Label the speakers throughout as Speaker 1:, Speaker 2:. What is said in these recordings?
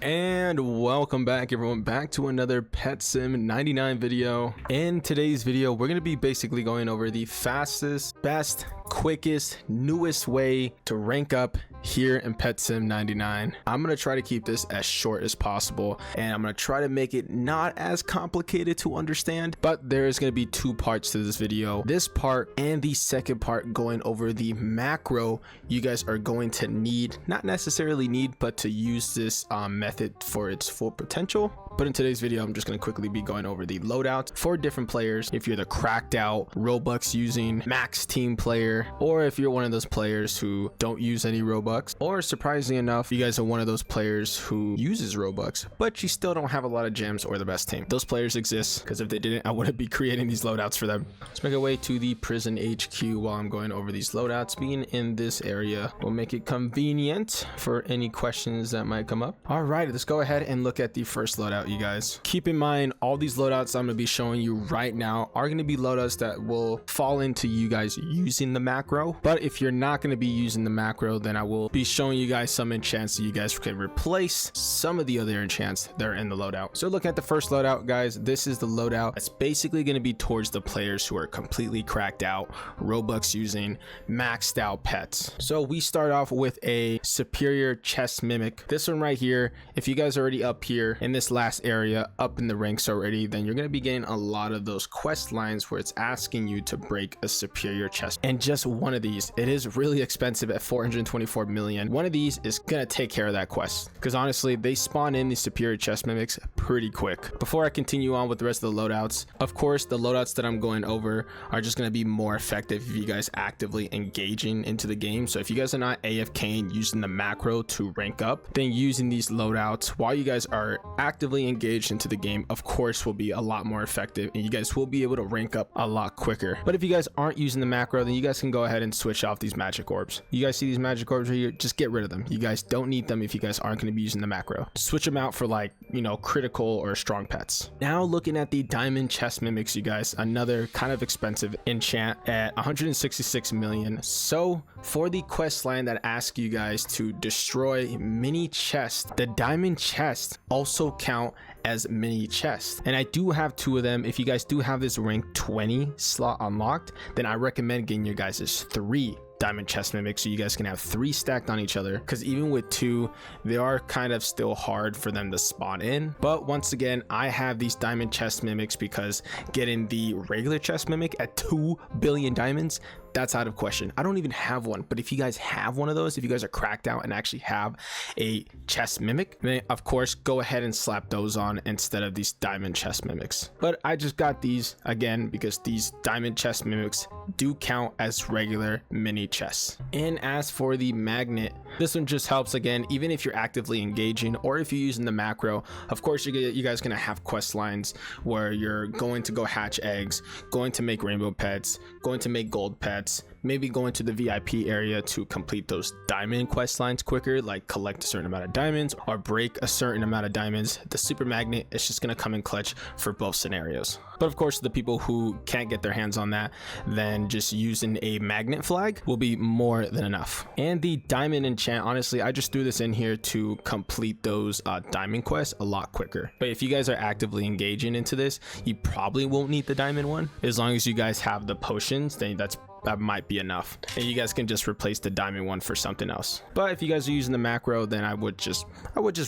Speaker 1: And welcome back everyone, back to another Pet Sim 99 video. In today's video we're going to be basically going over the fastest, best, quickest, newest way to rank up here in Pet Sim 99. I'm going to try to keep this as short as possible, and I'm going to try to make it not as complicated to understand, but there is going to be two parts to this video. This part and the second part going over the macro you guys are going to need, not necessarily need, but to use this method for its full potential. But in today's video, I'm just going to quickly be going over the loadouts for different players. If you're the cracked out Robux using max team player, or if you're one of those players who don't use any Robux, or surprisingly enough, you guys are one of those players who uses Robux, but you still don't have a lot of gems or the best team. Those players exist, because if they didn't, I wouldn't be creating these loadouts for them. Let's make our way to the prison HQ while I'm going over these loadouts. Being in this area will make it convenient for any questions that might come up. All right, let's go ahead and look at the first loadout, you guys. Keep in mind, all these loadouts I'm going to be showing you right now are going to be loadouts that will fall into you guys using the macro. But if you're not going to be using the macro, then I will be showing you guys some enchants that you guys can replace some of the other enchants that are in the loadout. So looking at the first loadout, guys, this is the loadout that's basically going to be towards the players who are completely cracked out, Robux using, maxed out pets. So we start off with a superior chest mimic. This one right here, if you guys are already up here in this last area, up in the ranks already, then you're going to be getting a lot of those quest lines where it's asking you to break a superior chest. And just one of these, it is really expensive at 424 million. One of these is going to take care of that quest, because honestly, they spawn in these superior chest mimics pretty quick. Before I continue on with the rest of the loadouts, of course, the loadouts that I'm going over are just going to be more effective if you guys actively engaging into the game. So if you guys are not AFK and using the macro to rank up, then using these loadouts while you guys are actively engaged into the game, of course, will be a lot more effective, and you guys will be able to rank up a lot quicker. But if you guys aren't using the macro, then you guys can go ahead and switch off these magic orbs. You guys see these magic orbs right here? Just get rid of them. You guys don't need them if you guys aren't going to be using the macro. Switch them out for, like, you know, critical or strong pets. Now looking at the diamond chest mimics, you guys, another kind of expensive enchant at 166 million. So for the quest line that asks you guys to destroy mini chests, the diamond chest also count as mini chests, and I do have two of them. If you guys do have this rank 20 slot unlocked, then I recommend getting your guys' 3 diamond chest mimics, so you guys can have 3 stacked on each other, because even with 2, they are kind of still hard for them to spawn in. But once again, I have these diamond chest mimics because getting the regular chest mimic at 2 billion diamonds, that's out of question. I don't even have one, but if you guys have one of those, if you guys are cracked out and actually have a chest mimic, then of course go ahead and slap those on instead of these diamond chest mimics. But I just got these again because these diamond chest mimics do count as regular mini chests. And as for the magnet, this one just helps again, even if you're actively engaging or if you're using the macro. Of course, you guys gonna have quest lines where you're going to go hatch eggs, going to make rainbow pets, going to make gold pets, maybe going to the VIP area to complete those diamond quest lines quicker, like collect a certain amount of diamonds or break a certain amount of diamonds. The super magnet is just going to come in clutch for both scenarios. But of course, the people who can't get their hands on that, then just using a magnet flag will be more than enough. And the diamond enchant, honestly, I just threw this in here to complete those diamond quests a lot quicker. But if you guys are actively engaging into this, you probably won't need the diamond one. As long as you guys have the potions, then that might be enough, and you guys can just replace the diamond one for something else. But if you guys are using the macro, then I would just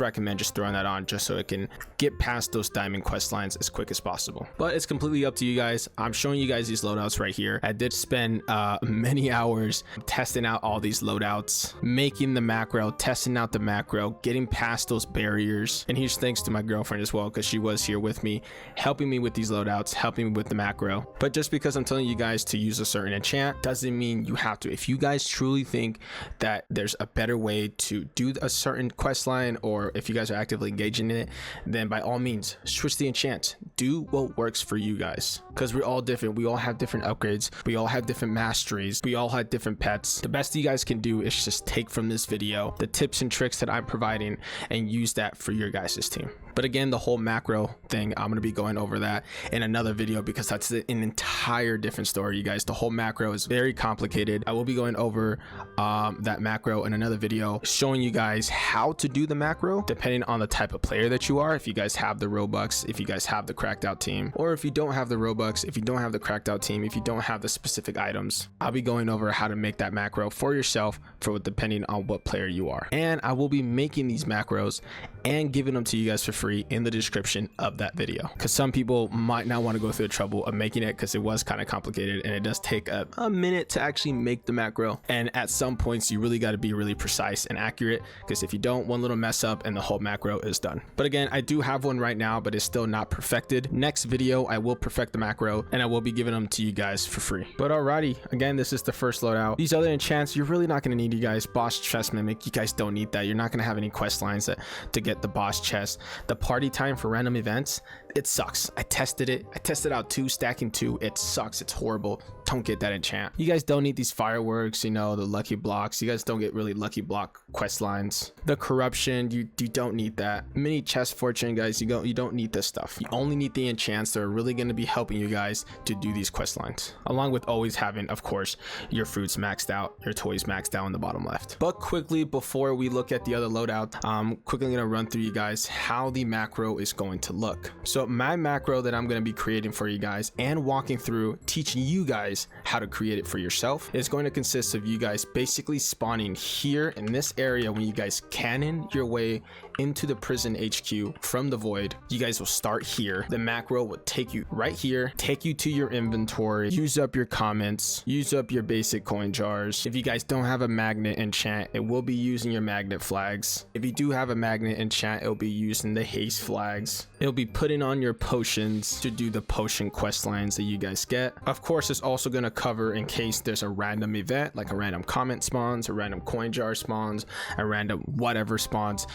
Speaker 1: recommend just throwing that on, just so it can get past those diamond quest lines as quick as possible. But it's completely up to you guys. I'm showing you guys these loadouts right here. I did spend many hours testing out all these loadouts, making the macro, testing out the macro, getting past those barriers. And here's thanks to my girlfriend as well, because she was here with me, helping me with these loadouts, helping me with the macro. But just because I'm telling you guys to use a certain enchant doesn't mean you have to. If you guys truly think that there's a better way to do a certain quest line, or if you guys are actively engaging in it, then by all means switch the enchant. Do what works for you guys, because we're all different. We all have different upgrades, we all have different masteries, we all have different pets. The best you guys can do is just take from this video the tips and tricks that I'm providing and use that for your guys' team. But again, the whole macro thing, I'm going to be going over that in another video, because that's an entire different story, you guys. The whole macro is very complicated. I will be going over that macro in another video, showing you guys how to do the macro depending on the type of player that you are. If you guys have the Robux, if you guys have the cracked out team, or if you don't have the Robux, if you don't have the cracked out team, if you don't have the specific items, I'll be going over how to make that macro for yourself for depending on what player you are. And I will be making these macros and giving them to you guys for free in the description of that video, because some people might not want to go through the trouble of making it, because it was kind of complicated and it does take a minute to actually make the macro. And at some points you really got to be really precise and accurate, because if you don't, one little mess up and the whole macro is done. But again, I do have one right now, but it's still not perfected. Next video I will perfect the macro and I will be giving them to you guys for free. But alrighty, again, this is the first loadout. These other enchants you're really not going to need, you guys. Boss chest mimic, you guys don't need that. You're not going to have any quest lines to get the boss chest. The party time for random events, it sucks. I tested it. I tested out 2, stacking 2. It sucks. It's horrible. Don't get that enchant. You guys don't need these fireworks, you know, the lucky blocks. You guys don't get really lucky block quest lines. The corruption, you don't need that. Mini chest fortune, guys, you don't need this stuff. You only need the enchants that are really going to be helping you guys to do these quest lines, along with always having, of course, your fruits maxed out, your toys maxed out in the bottom left. But quickly, before we look at the other loadout, I'm quickly going to run through you guys how the macro is going to look. So my macro that I'm going to be creating for you guys and walking through, teaching you guys how to create it for yourself, is going to consist of you guys basically spawning here in this area. When you guys cannon your way into the prison HQ from the void, you guys will start here. The macro will take you right here, take you to your inventory, use up your comments, use up your basic coin jars. If you guys don't have a magnet enchant, it will be using your magnet flags. If you do have a magnet enchant, it'll be using the haste flags. It'll be putting on your potions to do the potion quest lines that you guys get. Of course, it's also going to cover in case there's a random event, like a random comment spawns, a random coin jar spawns, a random whatever spawns.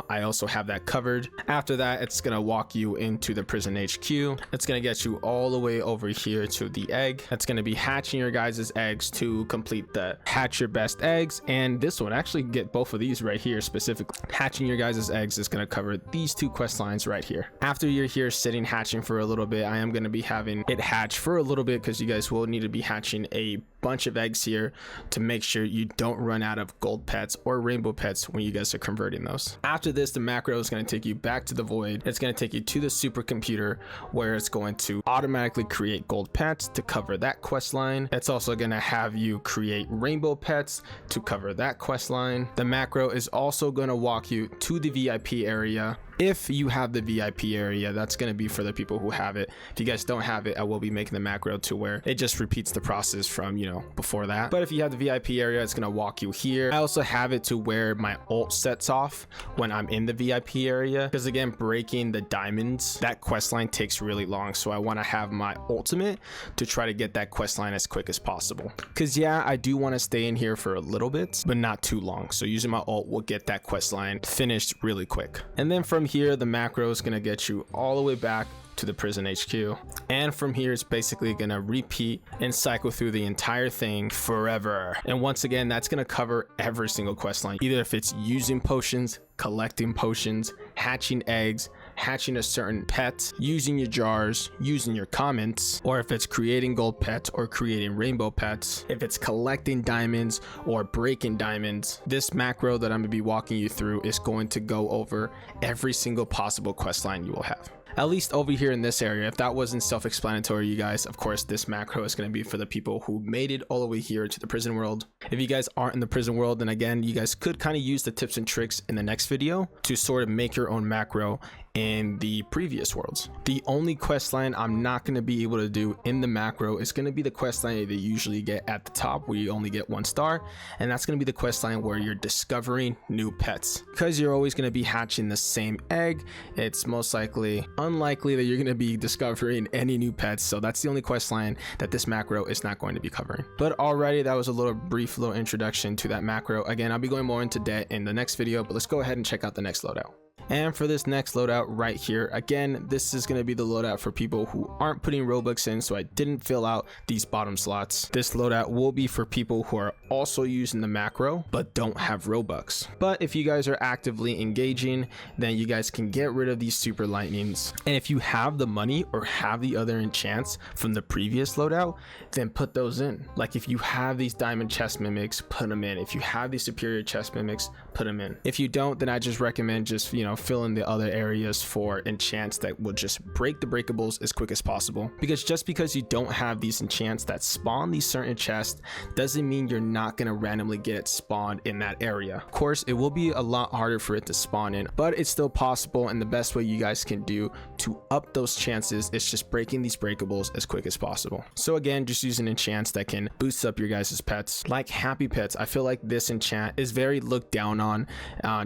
Speaker 1: I also have that covered. After that, it's going to walk you into the prison HQ. It's going to get you all the way over here to the egg. That's going to be hatching your guys' eggs to complete the hatch your best eggs. And this one, actually get both of these right here specifically. Hatching your guys' eggs is going to cover these 2 quest lines right here. After you're here sitting hatching for a little bit, I am going to be having it hatch for a little bit, because you guys will need to be hatching a bunch of eggs here to make sure you don't run out of gold pets or rainbow pets when you guys are converting those. After this, the macro is going to take you back to the void. It's going to take you to the supercomputer, where it's going to automatically create gold pets to cover that quest line. It's also going to have you create rainbow pets to cover that quest line. The macro is also going to walk you to the VIP area. If you have the VIP area, that's going to be for the people who have it. If you guys don't have it, I will be making the macro to where it just repeats the process from, you know, before that. But if you have the VIP area, it's going to walk you here. I also have it to where my ult sets off when I'm in the VIP area, because again, breaking the diamonds, that quest line takes really long. So I want to have my ultimate to try to get that quest line as quick as possible, because yeah, I do want to stay in here for a little bit, but not too long. So using my ult will get that quest line finished really quick. And then from here, the macro is going to get you all the way back to the prison HQ, and from here it's basically going to repeat and cycle through the entire thing forever. And once again, that's going to cover every single quest line, either if it's using potions, collecting potions, hatching eggs, hatching a certain pet, using your jars, using your comments, or if it's creating gold pets or creating rainbow pets, if it's collecting diamonds or breaking diamonds. This macro that I'm going to be walking you through is going to go over every single possible quest line you will have, at least over here in this area. If that wasn't self-explanatory, you guys, of course, this macro is going to be for the people who made it all the way here to the prison world. If you guys aren't in the prison world, then again, you guys could kind of use the tips and tricks in the next video to sort of make your own macro in the previous worlds. The only quest line I'm not going to be able to do in the macro is going to be the quest line that you usually get at the top, where you only get 1 star, and that's going to be the quest line where you're discovering new pets. Because you're always going to be hatching the same egg, it's most likely unlikely that you're going to be discovering any new pets. So that's the only quest line that this macro is not going to be covering. But already, that was a brief little introduction to that macro. Again, I'll be going more into that in the next video, but let's go ahead and check out the next loadout. And for this next loadout right here, again, this is going to be the loadout for people who aren't putting Robux in, so I didn't fill out these bottom slots. This loadout will be for people who are also using the macro but don't have Robux. But if you guys are actively engaging, then you guys can get rid of these super lightnings. And if you have the money or have the other enchants from the previous loadout, then put those in. Like if you have these diamond chest mimics, put them in. If you have these superior chest mimics, put them in. If you don't, then I just recommend just, you know, fill in the other areas for enchants that will just break the breakables as quick as possible. Because just because you don't have these enchants that spawn these certain chests doesn't mean you're not going to randomly get it spawned in that area. Of course, it will be a lot harder for it to spawn in, but it's still possible, and the best way you guys can do to up those chances is just breaking these breakables as quick as possible. So again, just using enchants that can boost up your guys' pets. Like happy pets, I feel like this enchant is very looked down on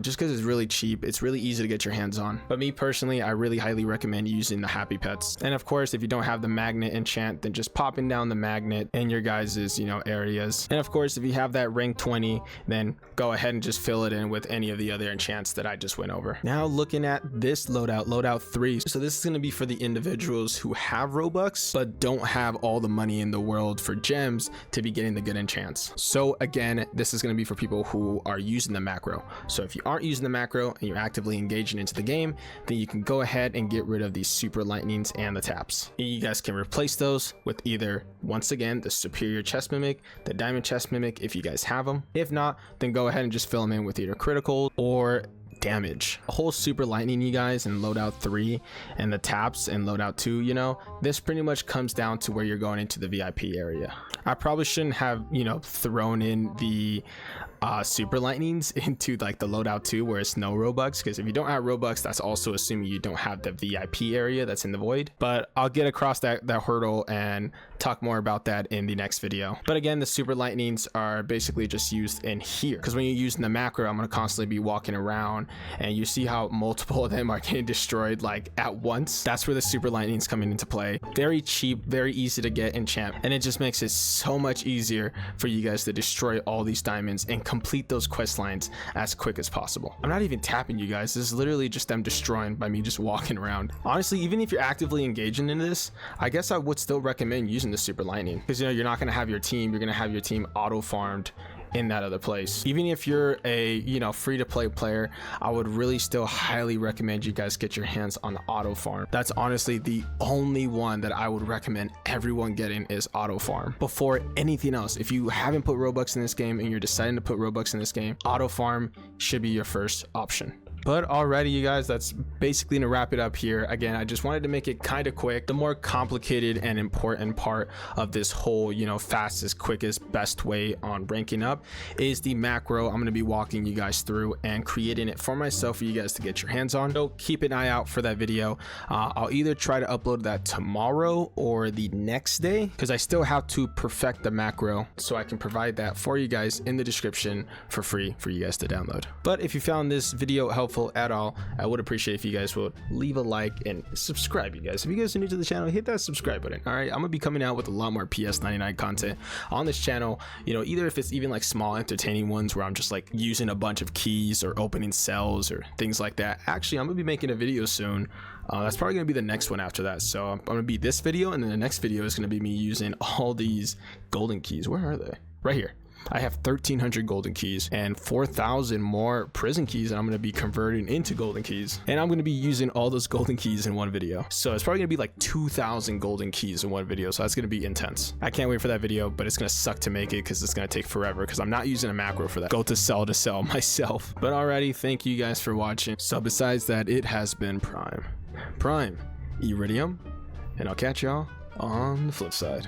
Speaker 1: just because it's really cheap. It's really easy to get your hands on, but me personally, I really highly recommend using the happy pets. And of course, if you don't have the magnet enchant, then just popping down the magnet in your guys's, you know, areas. And of course, if you have that rank 20, then go ahead and just fill it in with any of the other enchants that I just went over. Now looking at this loadout 3, so this is going to be for the individuals who have Robux but don't have all the money in the world for gems to be getting the good enchants. So again, this is going to be for people who are using the macro. So if you aren't using the macro and you're actively engaging into the game, then you can go ahead and get rid of these super lightnings and the taps. You guys can replace those with either, once again, the superior chest mimic, the diamond chest mimic if you guys have them. If not, then go ahead and just fill them in with either critical or damage. A whole super lightning, you guys, in loadout 3 and the taps in loadout 2, you know, this pretty much comes down to where you're going into the VIP area. I probably shouldn't have, you know, thrown in the super lightnings into like the loadout 2 where it's no Robux, because if you don't have Robux, that's also assuming you don't have the VIP area that's in the void. But I'll get across that hurdle and talk more about that in the next video. But again, the super lightnings are basically just used in here, because when you're using the macro, I'm going to constantly be walking around and you see how multiple of them are getting destroyed like at once. That's where the super lightnings coming into play. Very cheap, very easy to get enchant, and it just makes it so much easier for you guys to destroy all these diamonds and complete those quest lines as quick as possible. I'm not even tapping, you guys. This is literally just them destroying by me just walking around. Honestly, even if you're actively engaging in this, I guess I would still recommend using the super lightning, because you know you're not going to have your team, you're going to have your team auto farmed in that other place. Even if you're a, you know, free to play player, I would really still highly recommend you guys get your hands on the auto farm. That's honestly the only one that I would recommend everyone getting, is auto farm before anything else. If you haven't put Robux in this game and you're deciding to put Robux in this game, auto farm should be your first option. But alrighty, you guys, that's basically to wrap it up here. Again, I just wanted to make it kind of quick. The more complicated and important part of this whole, you know, fastest, quickest, best way on ranking up is the macro. I'm going to be walking you guys through and creating it for myself for you guys to get your hands on. So keep an eye out for that video. I'll either try to upload that tomorrow or the next day, because I still have to perfect the macro, so I can provide that for you guys in the description for free for you guys to download. But if you found this video helpful at all, I would appreciate if you guys would leave a like and subscribe. You guys, if you guys are new to the channel, hit that subscribe button. All right, I'm gonna be coming out with a lot more PS99 content on this channel, you know, either if it's even like small entertaining ones where I'm just like using a bunch of keys or opening cells or things like that. Actually, I'm gonna be making a video soon. That's probably gonna be the next one after that. So I'm gonna be this video, and then the next video is gonna be me using all these golden keys. Where are they? Right here. I have 1,300 golden keys and 4,000 more prison keys, and I'm going to be converting into golden keys, and I'm going to be using all those golden keys in one video. So it's probably going to be like 2,000 golden keys in one video, so that's going to be intense. I can't wait for that video, but it's going to suck to make it because it's going to take forever, because I'm not using a macro for that. Go to sell myself. But alrighty, thank you guys for watching. So besides that, it has been Prime Iridium, and I'll catch y'all on the flip side.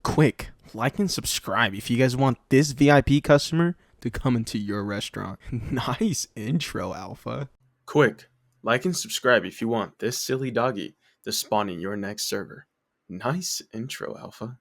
Speaker 1: Quick, like and subscribe if you guys want this VIP customer to come into your restaurant. Nice intro, Alpha. Quick, like and subscribe if you want this silly doggy to spawn in your next server. Nice intro, Alpha.